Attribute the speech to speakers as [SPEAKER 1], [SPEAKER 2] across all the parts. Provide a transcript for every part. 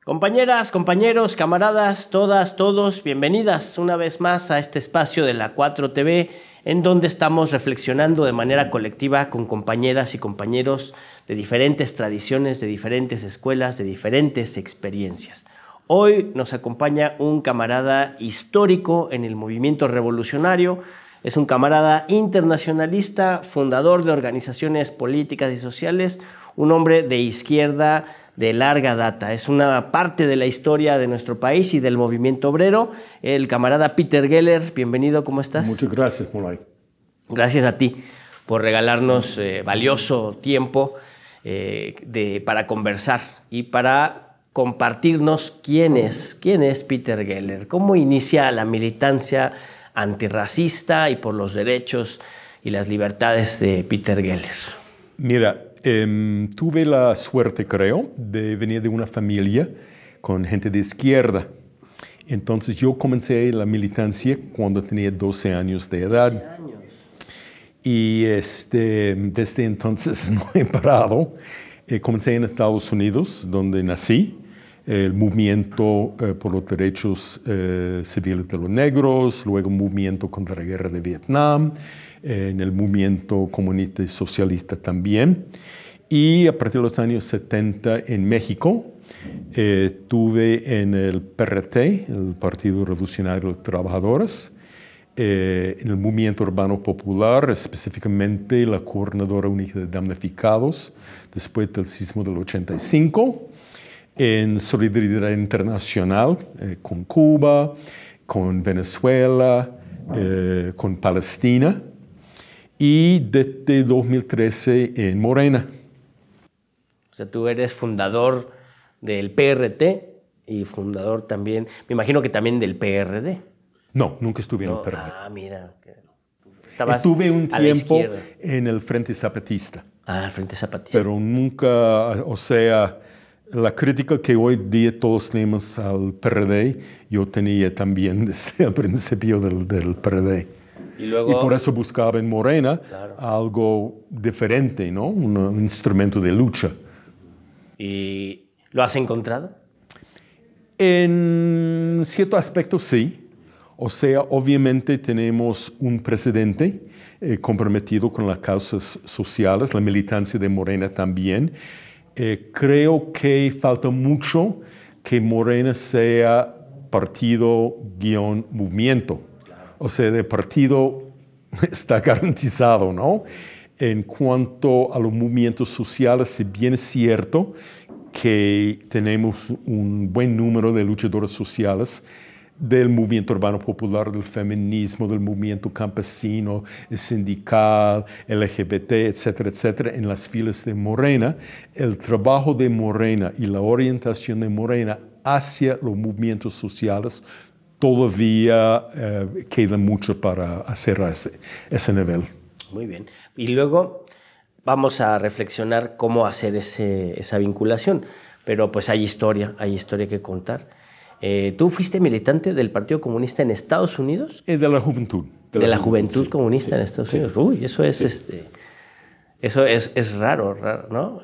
[SPEAKER 1] Compañeras, compañeros, camaradas, todas, todos, bienvenidas una vez más a este espacio de la 4TV, en donde estamos reflexionando de manera colectiva con compañeras y compañeros de diferentes tradiciones, de diferentes escuelas, de diferentes experiencias. Hoy nos acompaña un camarada histórico en el movimiento revolucionario, es un camarada internacionalista, fundador de organizaciones políticas y sociales, un hombre de izquierda de larga data. Es una parte de la historia de nuestro país y del movimiento obrero. El camarada Peter Geller, bienvenido, ¿cómo estás?
[SPEAKER 2] Muchas gracias, Molay.
[SPEAKER 1] Gracias a ti por regalarnos valioso tiempo para conversar y para compartirnos quién es Peter Geller, cómo inicia la militancia antirracista y por los derechos y las libertades de Peter Geller.
[SPEAKER 2] Mira, tuve la suerte, creo, de venir de una familia con gente de izquierda. Entonces yo comencé la militancia cuando tenía 12 años de edad. 12 años. Y desde entonces no he parado. Comencé en Estados Unidos, donde nací. El movimiento por los derechos civiles de los negros, luego el movimiento contra la guerra de Vietnam, en el movimiento comunista y socialista también. Y a partir de los años 70 en México, estuve en el PRT, el Partido Revolucionario de Trabajadores, en el movimiento urbano popular, específicamente la Coordinadora Única de Damnificados, después del sismo del 85, en solidaridad internacional con Cuba, con Venezuela, con Palestina, y desde 2013 en Morena.
[SPEAKER 1] O sea, tú eres fundador del PRT y fundador también, me imagino que también del PRD.
[SPEAKER 2] No, nunca estuve en el PRD.
[SPEAKER 1] Ah, mira.
[SPEAKER 2] Estuve un tiempo en el Frente Zapatista.
[SPEAKER 1] Ah, el Frente Zapatista.
[SPEAKER 2] Pero nunca, o sea, la crítica que hoy día todos tenemos al PRD, yo tenía también desde el principio del PRD. Y por eso buscaba en Morena algo diferente, ¿no? Un instrumento de lucha.
[SPEAKER 1] ¿Y lo has encontrado?
[SPEAKER 2] En cierto aspecto sí. O sea, obviamente tenemos un presidente comprometido con las causas sociales, la militancia de Morena también. Creo que falta mucho que Morena sea partido-movimiento. O sea, de partido está garantizado, ¿no? En cuanto a los movimientos sociales, si bien es cierto que tenemos un buen número de luchadores sociales del movimiento urbano popular, del feminismo, del movimiento campesino, sindical, LGBT, etcétera, etcétera, en las filas de Morena, el trabajo de Morena y la orientación de Morena hacia los movimientos sociales todavía queda mucho para hacer a ese nivel.
[SPEAKER 1] Muy bien. Y luego vamos a reflexionar cómo hacer esa vinculación. Pero pues hay historia que contar. ¿Tú fuiste militante del Partido Comunista en Estados Unidos?
[SPEAKER 2] De la juventud.
[SPEAKER 1] De la juventud comunista en Estados Unidos. Uy, eso es, eso es raro, ¿no?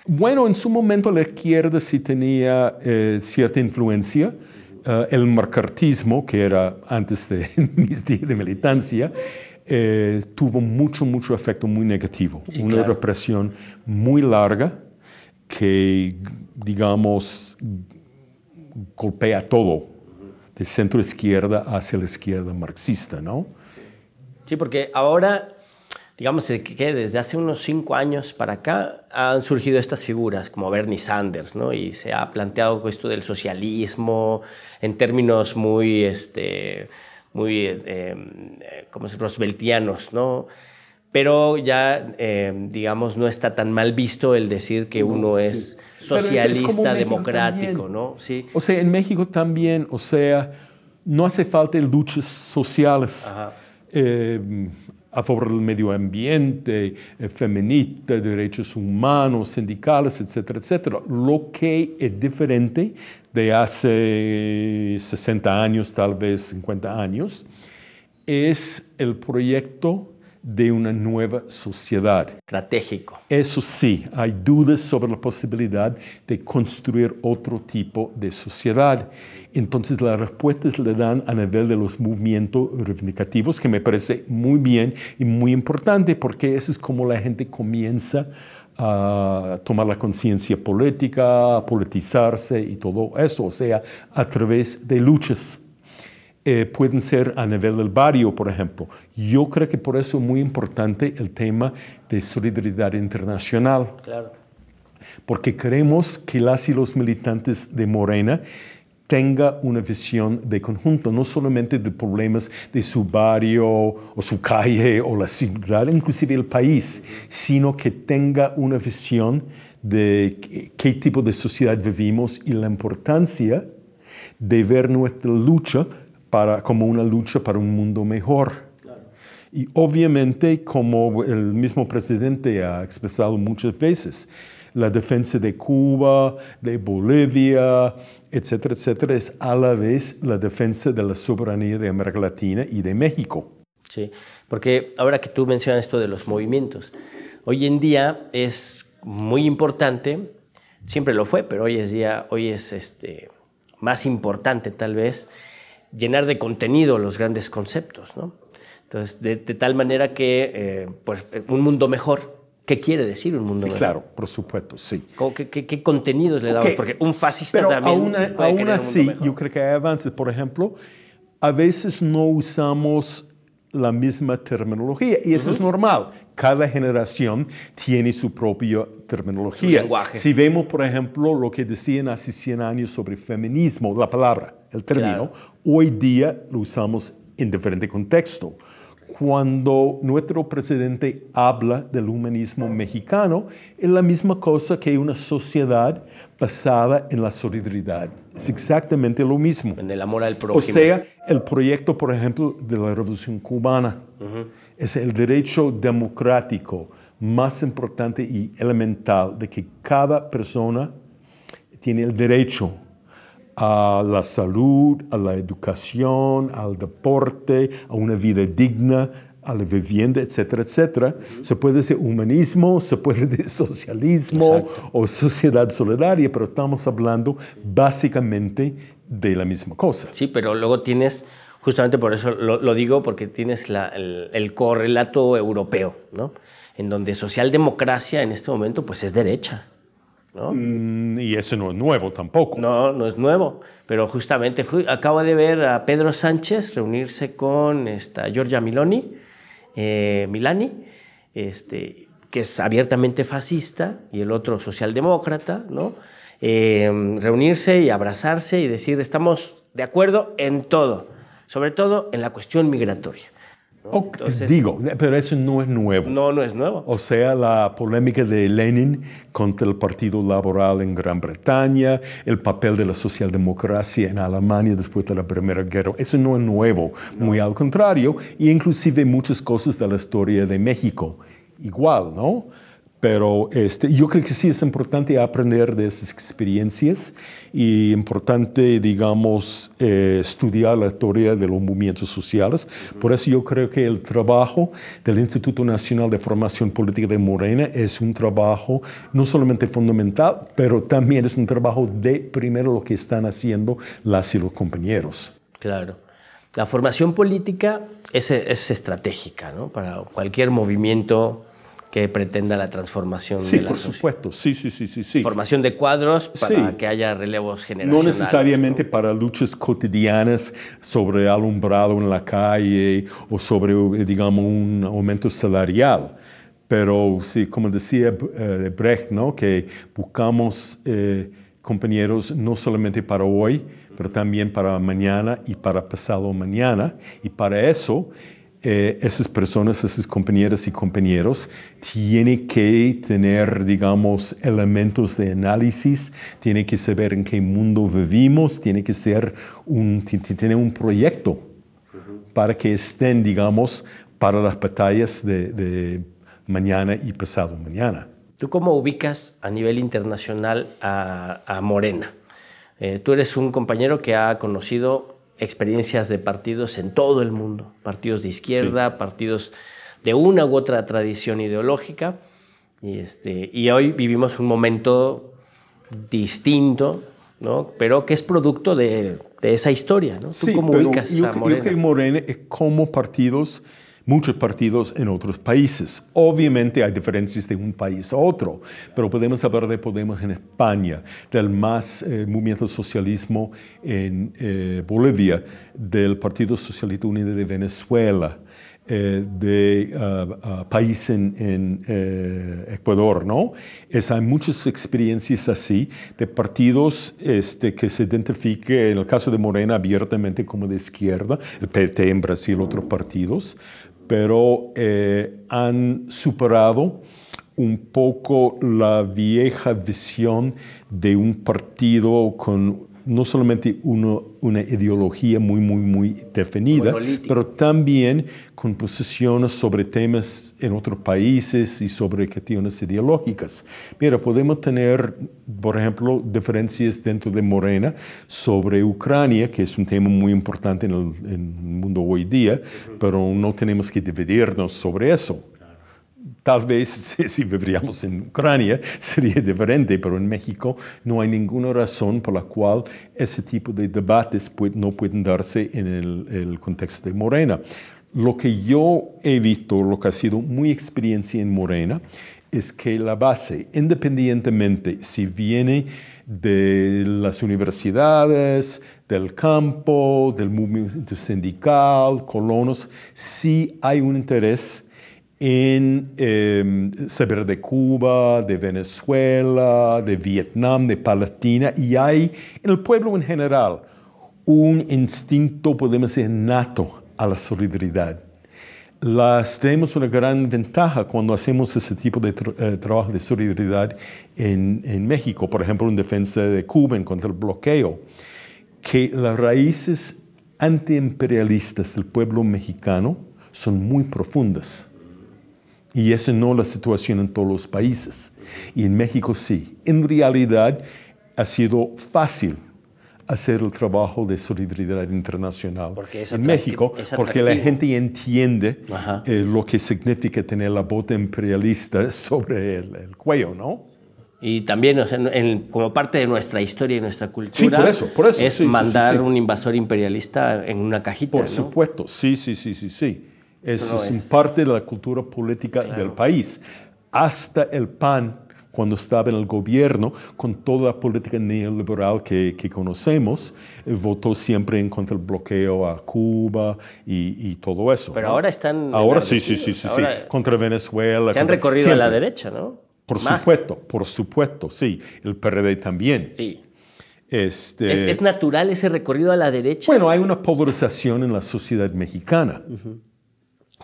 [SPEAKER 2] Bueno, en su momento la izquierda sí tenía cierta influencia. El macartismo, que era antes de mis días de militancia, tuvo mucho efecto muy negativo. Sí, una represión muy larga que, digamos, golpea todo, de centro izquierda hacia la izquierda marxista, ¿no?
[SPEAKER 1] Sí, porque ahora, digamos que desde hace unos 5 años para acá han surgido estas figuras como Bernie Sanders, ¿no? Y se ha planteado esto del socialismo en términos muy como rooseveltianos, ¿no? Pero ya, digamos, no está tan mal visto el decir que uno es socialista, democrático, ¿no? Sí.
[SPEAKER 2] O sea, en México también, o sea, no hace falta luchas sociales a favor del medio ambiente, feministas, derechos humanos, sindicales, etcétera, etcétera. Lo que es diferente de hace 60 años, tal vez 50 años, es el proyecto de una nueva sociedad.
[SPEAKER 1] Estratégico.
[SPEAKER 2] Eso sí, hay dudas sobre la posibilidad de construir otro tipo de sociedad. Entonces las respuestas le dan a nivel de los movimientos reivindicativos, que me parece muy bien y muy importante, porque eso es como la gente comienza a tomar la conciencia política, a politizarse y todo eso, o sea, a través de luchas. Pueden ser a nivel del barrio, por ejemplo. Yo creo que por eso es muy importante el tema de solidaridad internacional.
[SPEAKER 1] Claro.
[SPEAKER 2] Porque queremos que las y los militantes de Morena tenga una visión de conjunto, no solamente de problemas de su barrio o su calle o la ciudad, inclusive el país, sino que tenga una visión de qué tipo de sociedad vivimos y la importancia de ver nuestra lucha como una lucha para un mundo mejor. Claro. Y obviamente, como el mismo presidente ha expresado muchas veces, la defensa de Cuba, de Bolivia, etcétera, etcétera, es a la vez la defensa de la soberanía de América Latina y de México.
[SPEAKER 1] Sí, porque ahora que tú mencionas esto de los movimientos, hoy en día es muy importante, siempre lo fue, pero hoy es más importante tal vez, llenar de contenido los grandes conceptos, ¿no? Entonces, de tal manera que pues, un mundo mejor. ¿Qué quiere decir un mundo mejor?
[SPEAKER 2] Claro, por supuesto, sí.
[SPEAKER 1] ¿Qué contenidos le damos? Porque un fascista pero también
[SPEAKER 2] aún así, yo creo que hay avances. Por ejemplo, a veces no usamos la misma terminología y eso es normal. Cada generación tiene su propia terminología.
[SPEAKER 1] Su lenguaje.
[SPEAKER 2] Si vemos, por ejemplo, lo que decían hace 100 años sobre feminismo, la palabra, el término, hoy día lo usamos en diferente contexto. Cuando nuestro presidente habla del humanismo mexicano, es la misma cosa que una sociedad basada en la solidaridad. Es exactamente lo mismo.
[SPEAKER 1] En el amor al prójimo.
[SPEAKER 2] O sea, el proyecto, por ejemplo, de la Revolución Cubana es el derecho democrático más importante y elemental de que cada persona tiene el derecho a la salud, a la educación, al deporte, a una vida digna, a la vivienda, etcétera, etcétera. Se puede decir humanismo, se puede decir socialismo o sociedad solidaria, pero estamos hablando básicamente de la misma cosa.
[SPEAKER 1] Sí, pero luego tienes, justamente por eso lo digo, porque tienes el correlato europeo, ¿no? En donde socialdemocracia en este momento pues es derecha, ¿no?
[SPEAKER 2] Y eso no es nuevo tampoco.
[SPEAKER 1] No es nuevo, pero justamente acabo de ver a Pedro Sánchez reunirse con Giorgia Milani, que es abiertamente fascista, y el otro socialdemócrata, ¿no? Reunirse y abrazarse y decir estamos de acuerdo en todo, sobre todo en la cuestión migratoria. ¿No?
[SPEAKER 2] Entonces, pero eso no es nuevo.
[SPEAKER 1] No es nuevo.
[SPEAKER 2] O sea, la polémica de Lenin contra el Partido Laboral en Gran Bretaña, el papel de la socialdemocracia en Alemania después de la Primera Guerra, eso no es nuevo, muy al contrario, y inclusive muchas cosas de la historia de México, igual, ¿no? Pero yo creo que sí es importante aprender de esas experiencias y importante, digamos, estudiar la historia de los movimientos sociales. Por eso yo creo que el trabajo del Instituto Nacional de Formación Política de Morena es un trabajo no solamente fundamental, pero también es un trabajo de primero lo que están haciendo las y los compañeros.
[SPEAKER 1] Claro. La formación política es estratégica, ¿no? Para cualquier movimiento que pretenda la transformación de la sociedad. Sí, por
[SPEAKER 2] supuesto. Sí.
[SPEAKER 1] Formación de cuadros para que haya relevos generacionales.
[SPEAKER 2] No necesariamente, ¿no? Para luchas cotidianas sobre alumbrado en la calle o sobre, digamos, un aumento salarial. Pero sí, como decía Brecht, ¿no? Que buscamos compañeros no solamente para hoy, pero también para mañana y para pasado mañana. Y para eso esas personas, esas compañeras y compañeros tienen que tener, digamos, elementos de análisis, tienen que saber en qué mundo vivimos, tienen que tener un proyecto para que estén, digamos, para las batallas de mañana y pasado mañana.
[SPEAKER 1] ¿Tú cómo ubicas a nivel internacional a Morena? Tú eres un compañero que ha conocido experiencias de partidos en todo el mundo, partidos de izquierda, partidos de una u otra tradición ideológica. Y hoy vivimos un momento distinto, ¿no? Pero que es producto de esa historia, ¿no?
[SPEAKER 2] Sí,
[SPEAKER 1] ¿Tú cómo ubicas a Morena?
[SPEAKER 2] Yo creo que Morena es como partidos, muchos partidos en otros países. Obviamente hay diferencias de un país a otro, pero podemos hablar de Podemos en España, del movimiento socialismo en Bolivia, del Partido Socialista Unido de Venezuela, país en Ecuador, ¿no? Hay muchas experiencias así de partidos que se identifiquen, en el caso de Morena, abiertamente como de izquierda, el PT en Brasil, otros partidos, pero han superado un poco la vieja visión de un partido con no solamente una ideología muy definida, pero también con posiciones sobre temas en otros países y sobre cuestiones ideológicas. Mira, podemos tener, por ejemplo, diferencias dentro de Morena sobre Ucrania, que es un tema muy importante en el mundo hoy día, pero no tenemos que dividirnos sobre eso. Tal vez si viviríamos en Ucrania sería diferente, pero en México no hay ninguna razón por la cual ese tipo de debates no pueden darse en el contexto de Morena. Lo que yo he visto, lo que ha sido mi experiencia en Morena, es que la base, independientemente si viene de las universidades, del campo, del movimiento sindical, colonos, sí hay un interés en saber de Cuba, de Venezuela, de Vietnam, de Palestina, y hay en el pueblo en general un instinto, podemos decir, nato a la solidaridad. Tenemos una gran ventaja cuando hacemos ese tipo de trabajo de solidaridad en México, por ejemplo, en defensa de Cuba en contra del bloqueo, que las raíces antiimperialistas del pueblo mexicano son muy profundas. Y esa no es la situación en todos los países. Y en México sí. En realidad ha sido fácil hacer el trabajo de solidaridad internacional en México, porque la gente entiende lo que significa tener la bota imperialista sobre el cuello, ¿no?
[SPEAKER 1] Y también, o sea, como parte de nuestra historia y nuestra cultura,
[SPEAKER 2] sí, por eso,
[SPEAKER 1] es mandar un invasor imperialista en una cajita.
[SPEAKER 2] Por supuesto, sí. Eso es parte de la cultura política del país. Hasta el PAN, cuando estaba en el gobierno, con toda la política neoliberal que conocemos, votó siempre en contra del bloqueo a Cuba y todo eso.
[SPEAKER 1] Pero
[SPEAKER 2] ¿no?
[SPEAKER 1] ahora están...
[SPEAKER 2] Ahora sí. Contra Venezuela.
[SPEAKER 1] Se han recorrido siempre a la derecha, ¿no?
[SPEAKER 2] Por supuesto, sí. El PRD también.
[SPEAKER 1] Sí. ¿Es natural ese recorrido a la derecha?
[SPEAKER 2] Bueno, hay una polarización en la sociedad mexicana.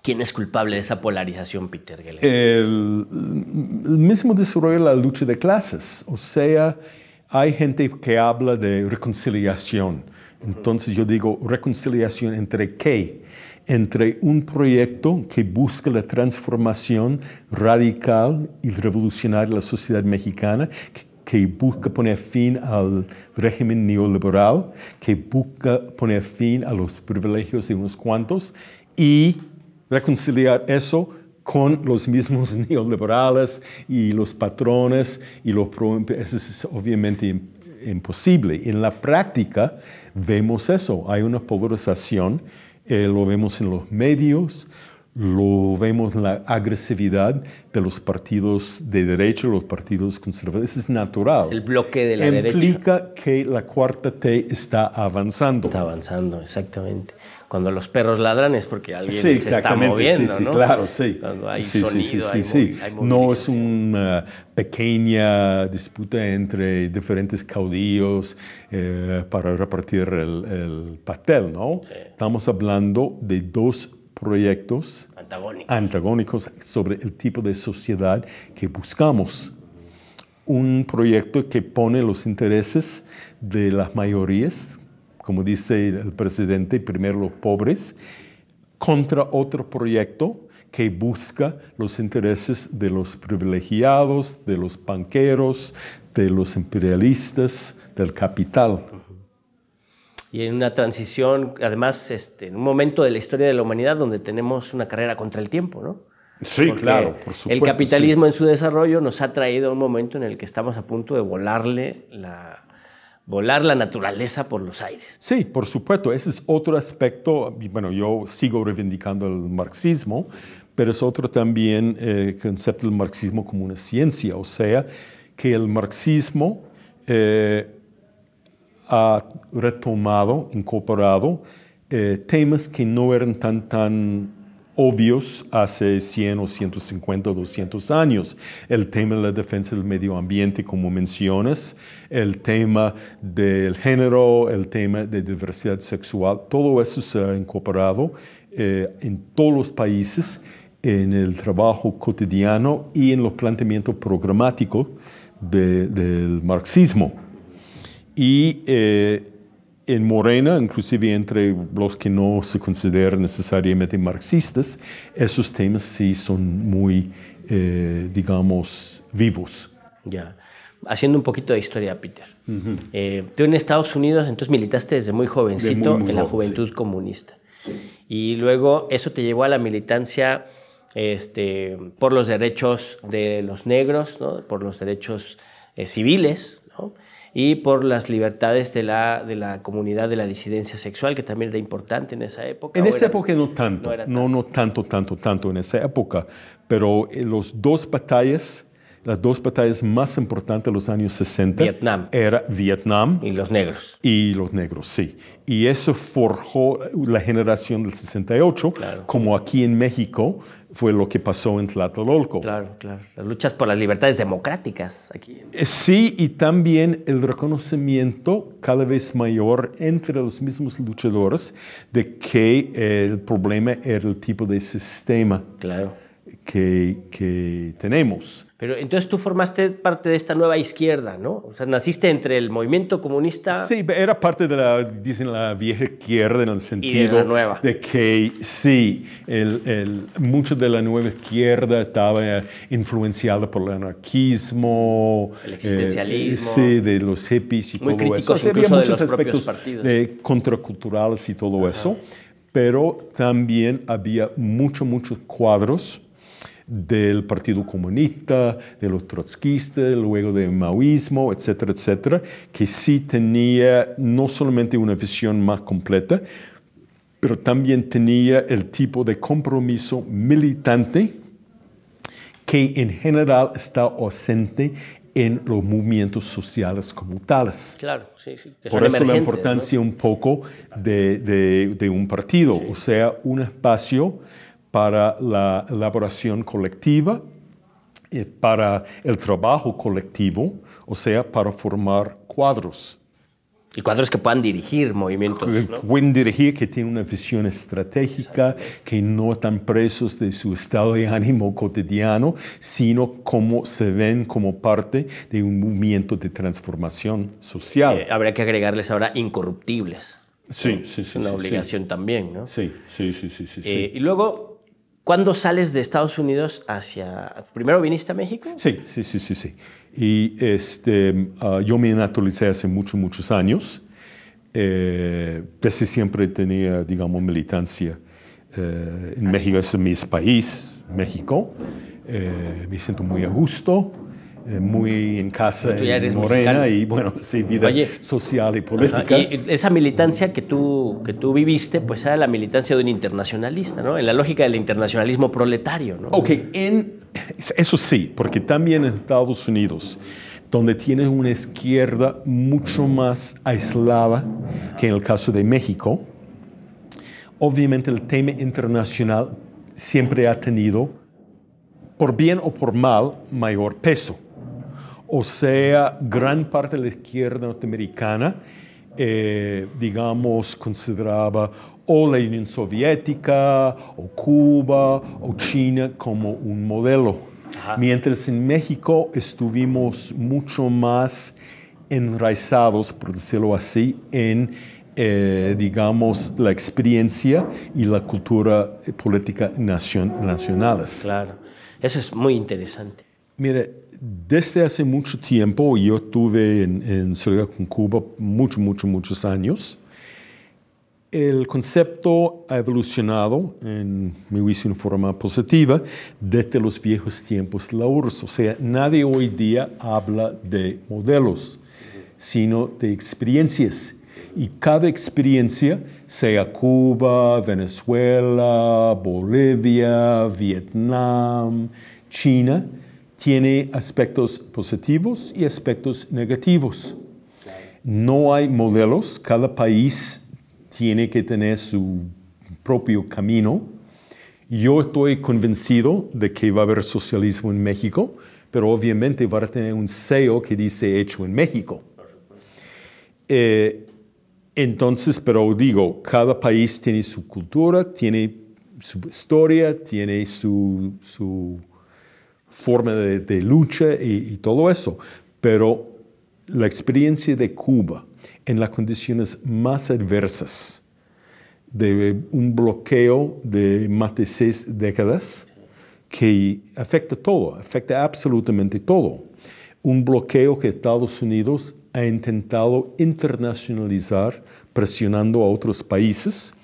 [SPEAKER 1] ¿Quién es culpable de esa polarización, Peter Geller?
[SPEAKER 2] El mismo desarrollo de la lucha de clases. O sea, hay gente que habla de reconciliación. Entonces yo digo, ¿reconciliación entre qué? Entre un proyecto que busca la transformación radical y revolucionaria de la sociedad mexicana, que busca poner fin al régimen neoliberal, que busca poner fin a los privilegios de unos cuantos y reconciliar eso con los mismos neoliberales y los patrones y los eso es obviamente imposible. En la práctica vemos eso, hay una polarización, lo vemos en los medios, lo vemos en la agresividad de los partidos de derecha, los partidos conservadores, eso es natural.
[SPEAKER 1] Es el bloque de la derecha.
[SPEAKER 2] Implica que la cuarta T está avanzando.
[SPEAKER 1] Está avanzando, exactamente. Cuando los perros ladran es porque alguien se está moviendo,
[SPEAKER 2] sí,
[SPEAKER 1] ¿no?
[SPEAKER 2] Claro, sí.
[SPEAKER 1] Cuando hay sonido, hay
[SPEAKER 2] no es una pequeña disputa entre diferentes caudillos para repartir el pastel, ¿no? Sí. Estamos hablando de dos proyectos antagónicos sobre el tipo de sociedad que buscamos. Un proyecto que pone los intereses de las mayorías, como dice el presidente, primero los pobres, contra otro proyecto que busca los intereses de los privilegiados, de los banqueros, de los imperialistas, del capital.
[SPEAKER 1] Y en una transición, además, en un momento de la historia de la humanidad donde tenemos una carrera contra el tiempo, ¿no?
[SPEAKER 2] Sí,
[SPEAKER 1] Porque
[SPEAKER 2] claro, por supuesto.
[SPEAKER 1] el capitalismo en su desarrollo nos ha traído a un momento en el que estamos a punto de volar la naturaleza por los aires.
[SPEAKER 2] Sí, por supuesto. Ese es otro aspecto. Bueno, yo sigo reivindicando el marxismo, pero es otro también concepto del marxismo como una ciencia. O sea, que el marxismo ha retomado, incorporado temas que no eran tan obvios hace 100 o 150 o 200 años. El tema de la defensa del medio ambiente, como mencionas, el tema del género, el tema de diversidad sexual, todo eso se ha incorporado en todos los países en el trabajo cotidiano y en los planteamientos programáticos del marxismo. Y en Morena, inclusive entre los que no se consideran necesariamente marxistas, esos temas sí son muy, digamos, vivos.
[SPEAKER 1] Ya. Haciendo un poquito de historia, Peter. Tú en Estados Unidos, entonces militaste desde muy jovencito
[SPEAKER 2] muy
[SPEAKER 1] en la
[SPEAKER 2] joven,
[SPEAKER 1] Juventud Comunista. Sí. Y luego eso te llevó a la militancia por los derechos de los negros, ¿no? Por los derechos civiles, ¿no? Y por las libertades de la comunidad de la disidencia sexual, que también era importante en esa época.
[SPEAKER 2] En esa época no tanto, no tanto en esa época, pero las dos batallas más importantes de los años 60 era Vietnam
[SPEAKER 1] y los negros.
[SPEAKER 2] Y los negros, sí. Y eso forjó la generación del 68, claro. Como aquí en México fue lo que pasó en Tlatelolco.
[SPEAKER 1] Claro. Las luchas por las libertades democráticas aquí.
[SPEAKER 2] Sí, y también el reconocimiento cada vez mayor entre los mismos luchadores de que el problema era el tipo de sistema, claro, que tenemos.
[SPEAKER 1] Pero entonces tú formaste parte de esta nueva izquierda, ¿no? O sea, naciste entre el movimiento comunista.
[SPEAKER 2] Sí, era parte de la vieja izquierda en el sentido
[SPEAKER 1] y de la nueva.
[SPEAKER 2] De que sí, mucho de la nueva izquierda estaba influenciada por el anarquismo,
[SPEAKER 1] el existencialismo.
[SPEAKER 2] Sí, de los hippies y
[SPEAKER 1] muy
[SPEAKER 2] todo
[SPEAKER 1] críticos
[SPEAKER 2] eso.
[SPEAKER 1] Incluso
[SPEAKER 2] había
[SPEAKER 1] de
[SPEAKER 2] muchos
[SPEAKER 1] los
[SPEAKER 2] aspectos
[SPEAKER 1] partidos.
[SPEAKER 2] De contraculturales y todo eso, pero también había muchos cuadros del Partido Comunista, de los trotskistas, luego del maoísmo, etcétera, que sí tenía no solamente una visión más completa, pero también tenía el tipo de compromiso militante que en general está ausente en los movimientos sociales como tales.
[SPEAKER 1] Claro, sí.
[SPEAKER 2] Por eso la importancia, ¿no?, un poco de un partido, sí. O sea, un espacio para la elaboración colectiva, para el trabajo colectivo, o sea, para formar cuadros.
[SPEAKER 1] Y cuadros que puedan dirigir movimientos, ¿no?
[SPEAKER 2] Pueden dirigir, que tienen una visión estratégica, que no están presos de su estado de ánimo cotidiano, sino como se ven como parte de un movimiento de transformación social.
[SPEAKER 1] Habría que agregarles ahora incorruptibles.
[SPEAKER 2] Sí.
[SPEAKER 1] Es una obligación también, ¿no?
[SPEAKER 2] Sí.
[SPEAKER 1] Y luego, ¿cuándo sales de Estados Unidos hacia... ¿Primero viniste a México?
[SPEAKER 2] Sí. Y yo me naturalicé hace muchos años. Desde siempre tenía, digamos, militancia en México. Es mi país, México. Me siento muy a gusto. Muy en casa en Morena mexicano. Y bueno, sí, vida social y política.
[SPEAKER 1] Y esa militancia que tú viviste, pues era la militancia de un internacionalista, ¿no? En la lógica del internacionalismo proletario, ¿no?
[SPEAKER 2] Ok, eso sí, porque también en Estados Unidos, donde tienes una izquierda mucho más aislada que en el caso de México, obviamente el tema internacional siempre ha tenido, por bien o por mal, mayor peso. O sea, gran parte de la izquierda norteamericana, digamos, consideraba o la Unión Soviética, o Cuba, o China como un modelo. Ajá. Mientras en México estuvimos mucho más enraizados, por decirlo así, en, digamos, la experiencia y la cultura política nacionales.
[SPEAKER 1] Claro, eso es muy interesante.
[SPEAKER 2] Mire, desde hace mucho tiempo, yo estuve en solidaridad con Cuba muchos años, el concepto ha evolucionado, en mi juicio, en forma positiva, desde los viejos tiempos de la URSS. O sea, nadie hoy día habla de modelos, sino de experiencias. Y cada experiencia, sea Cuba, Venezuela, Bolivia, Vietnam, China, tiene aspectos positivos y aspectos negativos. No hay modelos, cada país tiene que tener su propio camino. Yo estoy convencido de que va a haber socialismo en México, pero obviamente va a tener un sello que dice hecho en México. Entonces, pero digo, cada país tiene su cultura, tiene su historia, tiene su forma de lucha y todo eso. Pero la experiencia de Cuba en las condiciones más adversas de un bloqueo de más de 6 décadas que afecta todo, afecta absolutamente todo. Un bloqueo que Estados Unidos ha intentado internacionalizar presionando a otros países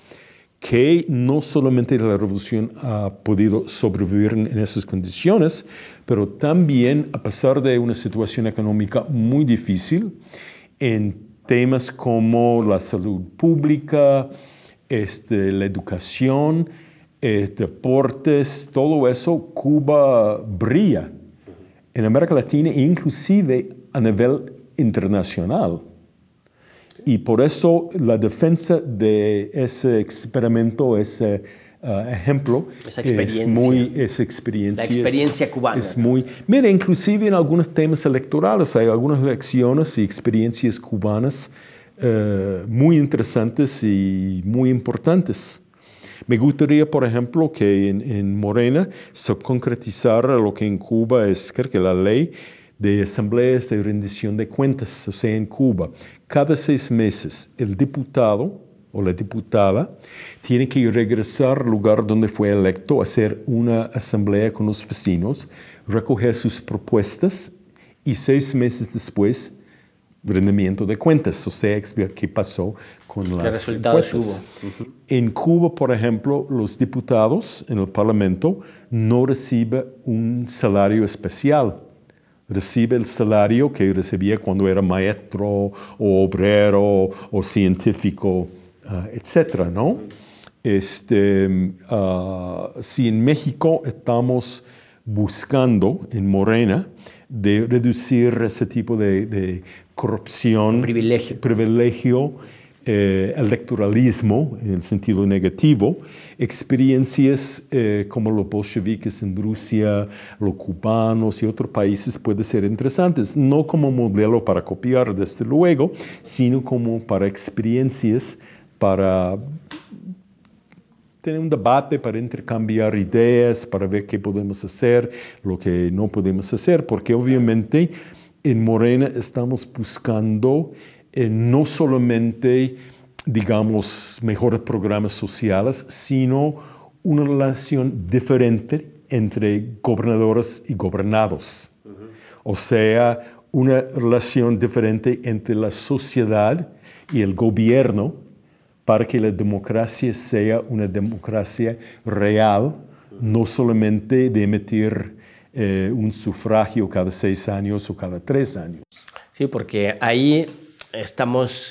[SPEAKER 2] que no solamente la revolución ha podido sobrevivir en esas condiciones, pero también a pesar de una situación económica muy difícil, en temas como la salud pública, la educación, deportes, todo eso, Cuba brilla en América Latina e inclusive a nivel internacional. Y por eso la defensa de ese experimento, ese ejemplo,
[SPEAKER 1] esa experiencia.
[SPEAKER 2] La
[SPEAKER 1] experiencia cubana.
[SPEAKER 2] Es muy, mira, inclusive en algunos temas electorales hay algunas lecciones y experiencias cubanas muy interesantes y muy importantes. Me gustaría, por ejemplo, que en Morena se concretizara lo que en Cuba es, creo que la ley de asambleas de rendición de cuentas, o sea, en Cuba, cada 6 meses el diputado o la diputada tiene que regresar al lugar donde fue electo, hacer una asamblea con los vecinos, recoger sus propuestas y 6 meses después rendimiento de cuentas, o sea, explicar qué pasó con las encuestas. En Cuba, por ejemplo, los diputados en el Parlamento no reciben un salario especial. Recibe el salario que recibía cuando era maestro o obrero o científico, etcétera, ¿no? Si en México estamos buscando en Morena de reducir ese tipo de corrupción, privilegio, electoralismo en el sentido negativo, experiencias como los bolcheviques en Rusia, los cubanos y otros países pueden ser interesantes, no como modelo para copiar desde luego, sino como para experiencias, para tener un debate, para intercambiar ideas, para ver qué podemos hacer, lo que no podemos hacer, porque obviamente en Morena estamos buscando no solamente, digamos, mejores programas sociales, sino una relación diferente entre gobernadores y gobernados. O sea, una relación diferente entre la sociedad y el gobierno para que la democracia sea una democracia real, no solamente de emitir un sufragio cada 6 años o cada 3 años.
[SPEAKER 1] Sí, porque ahí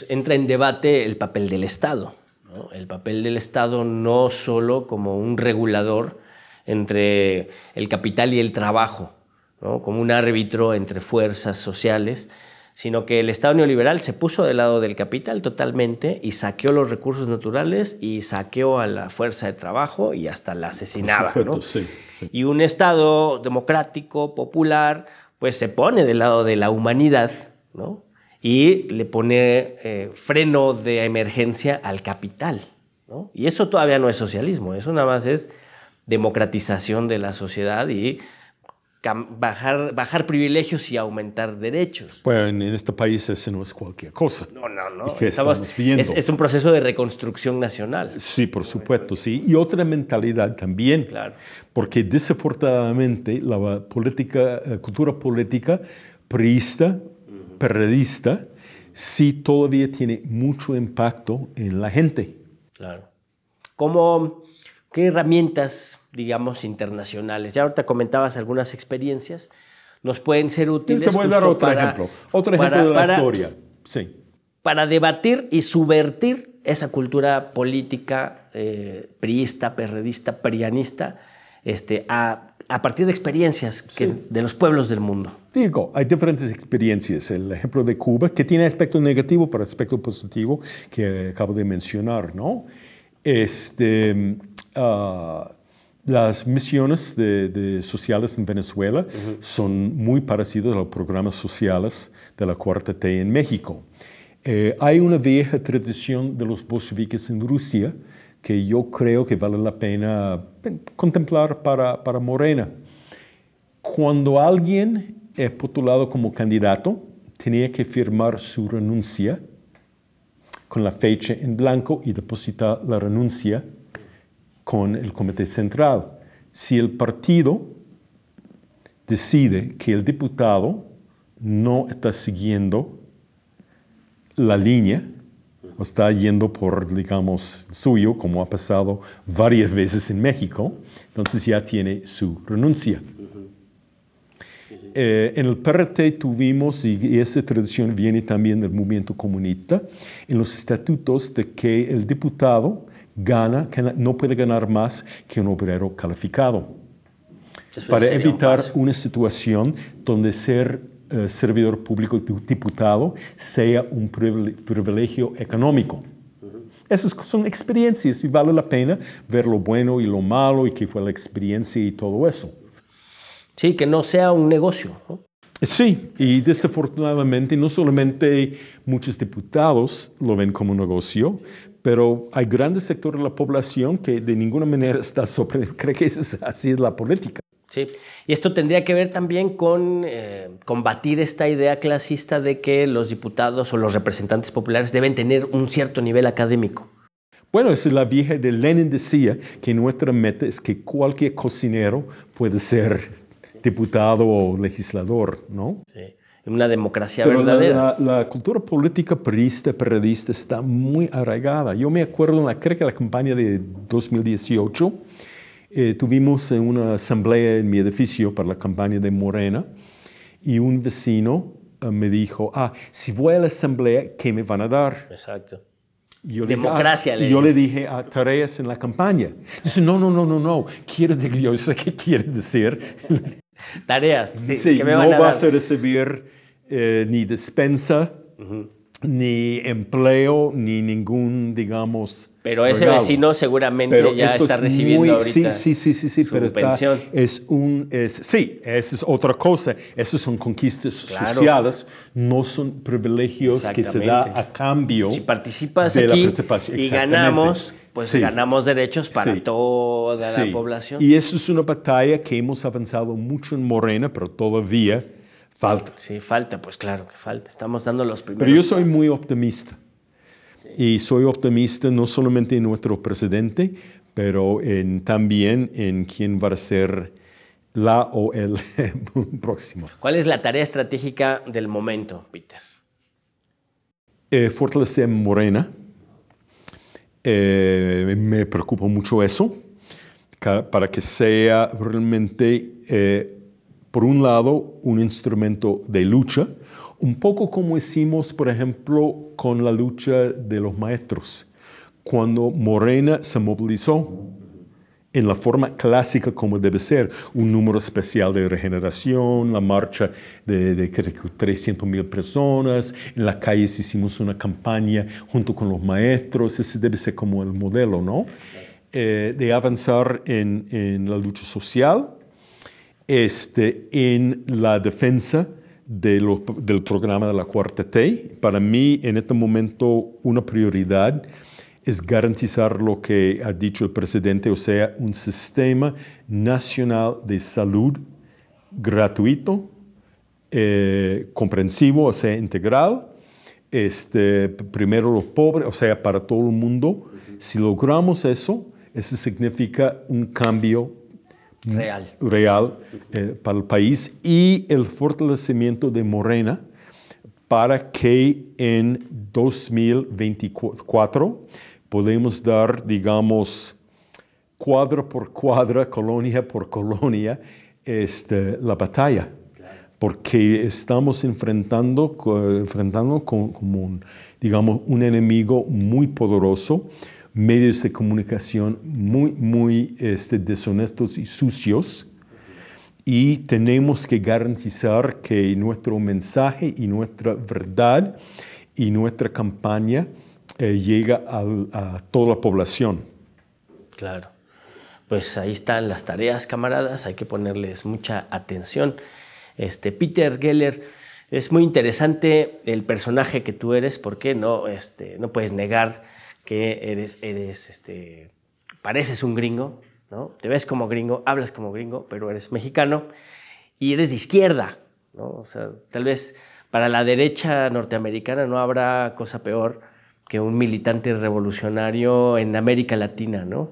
[SPEAKER 1] entra en debate el papel del Estado, ¿no? El papel del Estado no solo como un regulador entre el capital y el trabajo, ¿no? Como un árbitro entre fuerzas sociales, sino que el Estado neoliberal se puso del lado del capital totalmente y saqueó los recursos naturales y saqueó a la fuerza de trabajo y hasta la asesinaba, ¿no?
[SPEAKER 2] Sí.
[SPEAKER 1] Y un Estado democrático, popular, pues se pone del lado de la humanidad, ¿no? Y le pone freno de emergencia al capital, ¿no? Y eso todavía no es socialismo, eso nada más es democratización de la sociedad y bajar privilegios y aumentar derechos.
[SPEAKER 2] Bueno, en este país eso no es cualquier cosa.
[SPEAKER 1] No.
[SPEAKER 2] Estamos viendo.
[SPEAKER 1] Es un proceso de reconstrucción nacional.
[SPEAKER 2] Sí, por supuesto, sí. Y otra mentalidad también.
[SPEAKER 1] Claro.
[SPEAKER 2] Porque desafortunadamente la cultura política priista, perredista, sí todavía tiene mucho impacto en la gente.
[SPEAKER 1] Claro. ¿Qué herramientas, digamos, internacionales? Ya ahorita comentabas algunas experiencias, nos pueden ser útiles.
[SPEAKER 2] Te voy a dar otro ejemplo de la historia. Sí.
[SPEAKER 1] Para debatir y subvertir esa cultura política priista, perredista, prianista, a partir de experiencias de los pueblos del mundo.
[SPEAKER 2] Digo, hay diferentes experiencias. El ejemplo de Cuba, que tiene aspecto negativo, pero aspecto positivo, que acabo de mencionar, ¿no? Las misiones sociales en Venezuela son muy parecidas a los programas sociales de la Cuarta T en México. Hay una vieja tradición de los bolcheviques en Rusia que yo creo que vale la pena contemplar para Morena. Cuando alguien es postulado como candidato, tenía que firmar su renuncia con la fecha en blanco y depositar la renuncia con el Comité Central. Si el partido decide que el diputado no está siguiendo la línea, o está yendo por, digamos, suyo, como ha pasado varias veces en México, entonces ya tiene su renuncia. En el PRT tuvimos, y esa tradición viene también del movimiento comunista, en los estatutos de que el diputado no puede ganar más que un obrero calificado. Para evitar una situación donde ser servidor público diputado sea un privilegio económico. Esas son experiencias y vale la pena ver lo bueno y lo malo y qué fue la experiencia y todo eso.
[SPEAKER 1] Sí, que no sea un negocio, ¿no?
[SPEAKER 2] Sí, y desafortunadamente no solamente muchos diputados lo ven como un negocio, pero hay grandes sectores de la población que de ninguna manera cree que así es la política.
[SPEAKER 1] Sí, y esto tendría que ver también con combatir esta idea clasista de que los diputados o los representantes populares deben tener un cierto nivel académico.
[SPEAKER 2] Bueno, es la vieja de Lenin decía que nuestra meta es que cualquier cocinero puede ser diputado o legislador, ¿no?
[SPEAKER 1] Sí, una democracia
[SPEAKER 2] pero
[SPEAKER 1] verdadera.
[SPEAKER 2] La cultura política priista, periodista está muy arraigada. Yo me acuerdo creo que la campaña de 2018, tuvimos una asamblea en mi edificio para la campaña de Morena y un vecino me dijo, si voy a la asamblea, ¿qué me van a dar?
[SPEAKER 1] Exacto.
[SPEAKER 2] Democracia. Yo le dije, tareas en la campaña. Dice, no. Yo sé qué quiere decir.
[SPEAKER 1] Tareas.
[SPEAKER 2] Sí, que me van a dar. Vas a recibir ni despensa, ni empleo, ni ningún, digamos,
[SPEAKER 1] pero ese regalo. Vecino seguramente ya está recibiendo ahorita
[SPEAKER 2] sí,
[SPEAKER 1] su
[SPEAKER 2] pero
[SPEAKER 1] pensión.
[SPEAKER 2] Sí, esa es otra cosa. Esas son conquistas sociales, no son privilegios que se da a cambio.
[SPEAKER 1] Si participas aquí y ganamos, pues ganamos derechos para toda la población.
[SPEAKER 2] Y eso es una batalla que hemos avanzado mucho en Morena, pero todavía falta.
[SPEAKER 1] Sí, falta, pues claro que falta. Estamos dando los primeros
[SPEAKER 2] Pero yo soy muy optimista. Y soy optimista no solamente en nuestro presidente, pero también en quién va a ser la o el próximo.
[SPEAKER 1] ¿Cuál es la tarea estratégica del momento, Peter?
[SPEAKER 2] Fortalecer Morena. Me preocupa mucho eso, para que sea realmente, por un lado, un instrumento de lucha, un poco como hicimos, por ejemplo, con la lucha de los maestros. Cuando Morena se movilizó en la forma clásica como debe ser, un número especial de regeneración, la marcha de 300,000 personas, en las calles hicimos una campaña junto con los maestros, ese debe ser como el modelo, ¿no? De avanzar en la lucha social, en la defensa del programa de la Cuarta T. Para mí, en este momento, una prioridad es garantizar lo que ha dicho el presidente, o sea, un sistema nacional de salud gratuito, comprensivo, o sea, integral. Primero los pobres, o sea, para todo el mundo. Si logramos eso significa un cambio real para el país y el fortalecimiento de Morena para que en 2024 podemos dar, digamos, cuadra por cuadra, colonia por colonia, la batalla. Porque estamos enfrentando como digamos, un enemigo muy poderoso, medios de comunicación muy deshonestos y sucios, y tenemos que garantizar que nuestro mensaje y nuestra verdad y nuestra campaña llega a toda la población.
[SPEAKER 1] Claro. Pues ahí están las tareas, camaradas, hay que ponerles mucha atención. Peter Geller, es muy interesante el personaje que tú eres, porque no puedes negar que pareces un gringo, ¿no? Te ves como gringo, hablas como gringo, pero eres mexicano y eres de izquierda, ¿no? O sea, tal vez para la derecha norteamericana no habrá cosa peor que un militante revolucionario en América Latina, ¿no?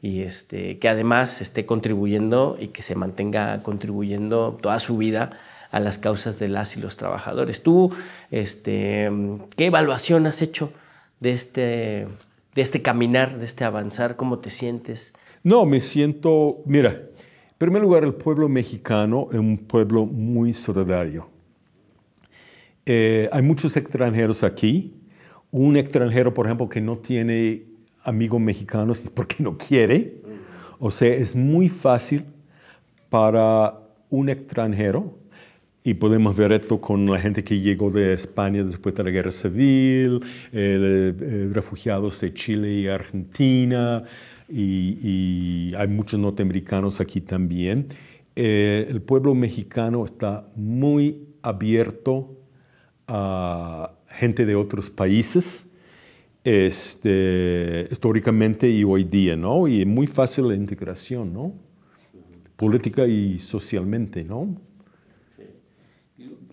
[SPEAKER 1] Y que además esté contribuyendo y que se mantenga contribuyendo toda su vida a las causas de las y los trabajadores. Tú, ¿qué evaluación has hecho de este caminar, de este avanzar? ¿Cómo te sientes?
[SPEAKER 2] No, me siento, mira, en primer lugar, el pueblo mexicano es un pueblo muy solidario. Hay muchos extranjeros aquí. Un extranjero, por ejemplo, que no tiene amigos mexicanos es porque no quiere. O sea, es muy fácil para un extranjero, y podemos ver esto con la gente que llegó de España después de la Guerra Civil, refugiados de Chile y Argentina, y hay muchos norteamericanos aquí también. El pueblo mexicano está muy abierto a gente de otros países, históricamente y hoy día, ¿no? Y es muy fácil la integración, ¿no? Política y socialmente, ¿no?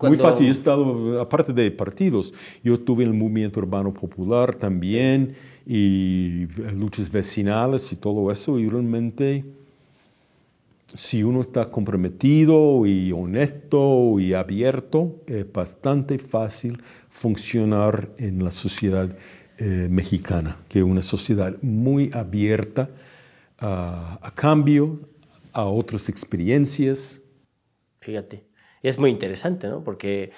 [SPEAKER 2] Muy fácil. He estado, aparte de partidos, yo estuve en el movimiento urbano popular también, y luchas vecinales y todo eso, y realmente, si uno está comprometido y honesto y abierto, es bastante fácil funcionar en la sociedad mexicana, que es una sociedad muy abierta a cambio, a otras experiencias.
[SPEAKER 1] Fíjate, es muy interesante, ¿no? Porque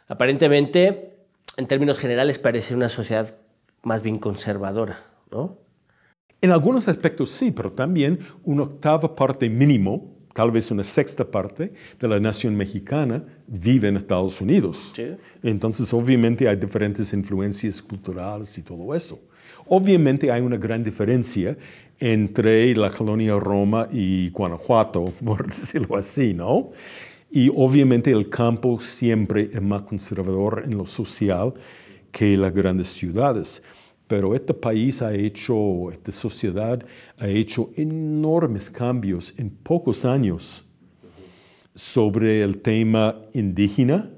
[SPEAKER 1] aparentemente, en términos generales, parece una sociedad más bien conservadora, ¿no?
[SPEAKER 2] En algunos aspectos sí, pero también una octava parte mínimo, tal vez una sexta parte de la nación mexicana vive en Estados Unidos.
[SPEAKER 1] Sí.
[SPEAKER 2] Entonces, obviamente, hay diferentes influencias culturales y todo eso. Obviamente, hay una gran diferencia entre la colonia Roma y Guanajuato, por decirlo así, ¿no? Y obviamente el campo siempre es más conservador en lo social que las grandes ciudades. Pero este país esta sociedad ha hecho enormes cambios en pocos años sobre el tema indígena,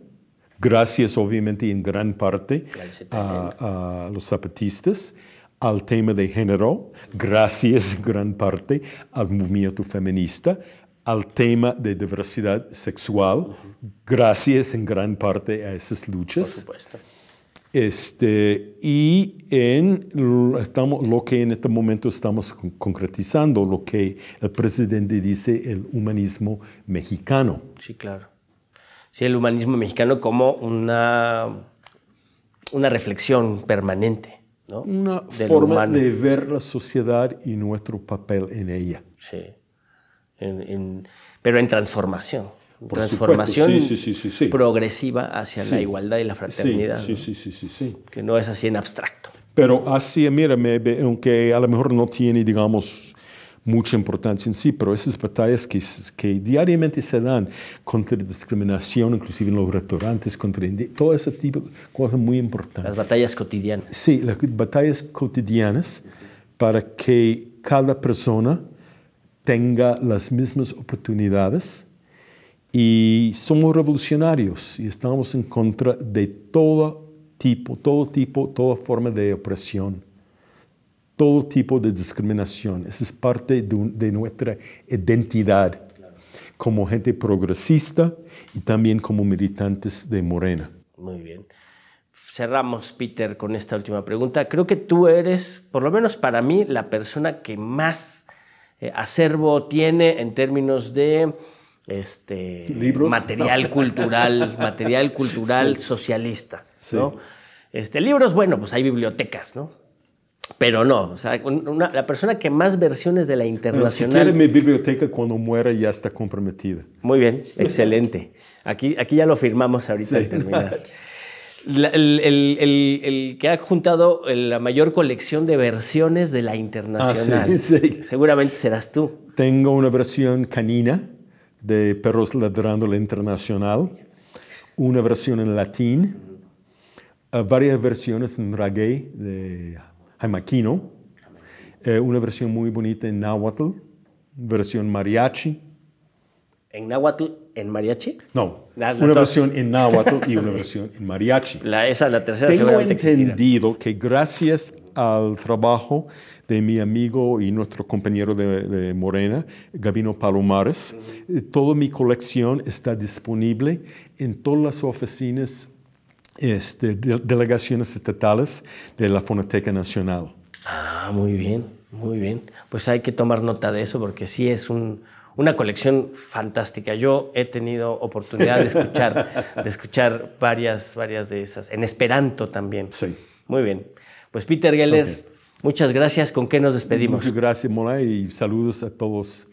[SPEAKER 2] gracias obviamente en gran parte a los zapatistas, al tema de género, gracias en gran parte al movimiento feminista, al tema de diversidad sexual, gracias en gran parte a esas luchas.
[SPEAKER 1] Por supuesto.
[SPEAKER 2] Y lo que en este momento estamos concretizando, lo que el presidente dice, el humanismo mexicano.
[SPEAKER 1] Sí, claro. Sí, el humanismo mexicano como una reflexión permanente, ¿no?
[SPEAKER 2] Una forma de ver la sociedad y nuestro papel en ella.
[SPEAKER 1] Sí, pero en transformación.
[SPEAKER 2] Por
[SPEAKER 1] transformación
[SPEAKER 2] sí.
[SPEAKER 1] progresiva hacia la igualdad y la fraternidad.
[SPEAKER 2] Sí.
[SPEAKER 1] Que no es así en abstracto.
[SPEAKER 2] Pero así, mira, aunque a lo mejor no tiene, digamos, mucha importancia en sí, pero esas batallas que diariamente se dan contra la discriminación, inclusive en los restaurantes, todo ese tipo de cosas muy importantes.
[SPEAKER 1] Las batallas cotidianas.
[SPEAKER 2] Sí, las batallas cotidianas para que cada persona tenga las mismas oportunidades. Y somos revolucionarios y estamos en contra de todo tipo, toda forma de opresión, todo tipo de discriminación. Esa es parte de nuestra identidad como gente progresista y también como militantes de Morena.
[SPEAKER 1] Muy bien. cerramos, Peter, con esta última pregunta. Creo que tú eres, por lo menos para mí, la persona que más acervo tiene en términos de
[SPEAKER 2] ¿libros?
[SPEAKER 1] material cultural
[SPEAKER 2] Sí.
[SPEAKER 1] socialista,
[SPEAKER 2] Sí.
[SPEAKER 1] ¿no? Libros, bueno, pues hay bibliotecas, ¿no? Pero no, o sea, la persona que más versiones de la
[SPEAKER 2] Si
[SPEAKER 1] Internacional...
[SPEAKER 2] quiere mi biblioteca, cuando muera ya está comprometida.
[SPEAKER 1] Muy bien, excelente. Aquí ya lo firmamos ahorita al terminar. El que ha juntado la mayor colección de versiones de la Internacional.
[SPEAKER 2] Sí.
[SPEAKER 1] Seguramente serás tú.
[SPEAKER 2] Tengo una versión canina de Perros Ladrando la Internacional, una versión en latín, varias versiones en reggae de Jaime Aquino, una versión muy bonita en náhuatl, versión mariachi.
[SPEAKER 1] ¿En náhuatl, en mariachi?
[SPEAKER 2] No,
[SPEAKER 1] Las
[SPEAKER 2] una
[SPEAKER 1] dos.
[SPEAKER 2] versión en náhuatl y una versión en mariachi.
[SPEAKER 1] La tercera
[SPEAKER 2] Tengo
[SPEAKER 1] seguramente existirá.
[SPEAKER 2] entendido que gracias al trabajo de mi amigo y nuestro compañero de Morena, Gabino Palomares, toda mi colección está disponible en todas las oficinas, delegaciones estatales de la Fonoteca Nacional.
[SPEAKER 1] Ah, muy bien, muy bien. Pues hay que tomar nota de eso porque sí es una colección fantástica. Yo he tenido oportunidad de escuchar varias de esas, en esperanto también.
[SPEAKER 2] Sí.
[SPEAKER 1] Muy bien. Pues Peter Geller, muchas gracias. ¿Con qué nos despedimos?
[SPEAKER 2] Muchas gracias, Mola, y saludos a todos.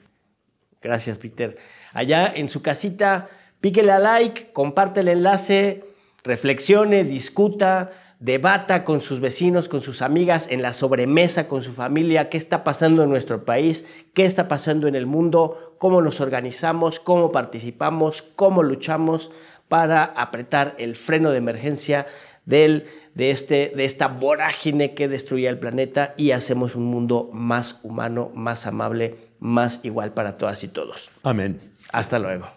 [SPEAKER 1] Gracias, Peter. Allá en su casita, píquele a like, comparte el enlace, reflexione, discuta, debata con sus vecinos, con sus amigas, en la sobremesa, con su familia, qué está pasando en nuestro país, qué está pasando en el mundo, cómo nos organizamos, cómo participamos, cómo luchamos para apretar el freno de emergencia de esta vorágine que destruye el planeta y hacemos un mundo más humano, más amable, más igual para todas y todos.
[SPEAKER 2] Amén.
[SPEAKER 1] Hasta luego.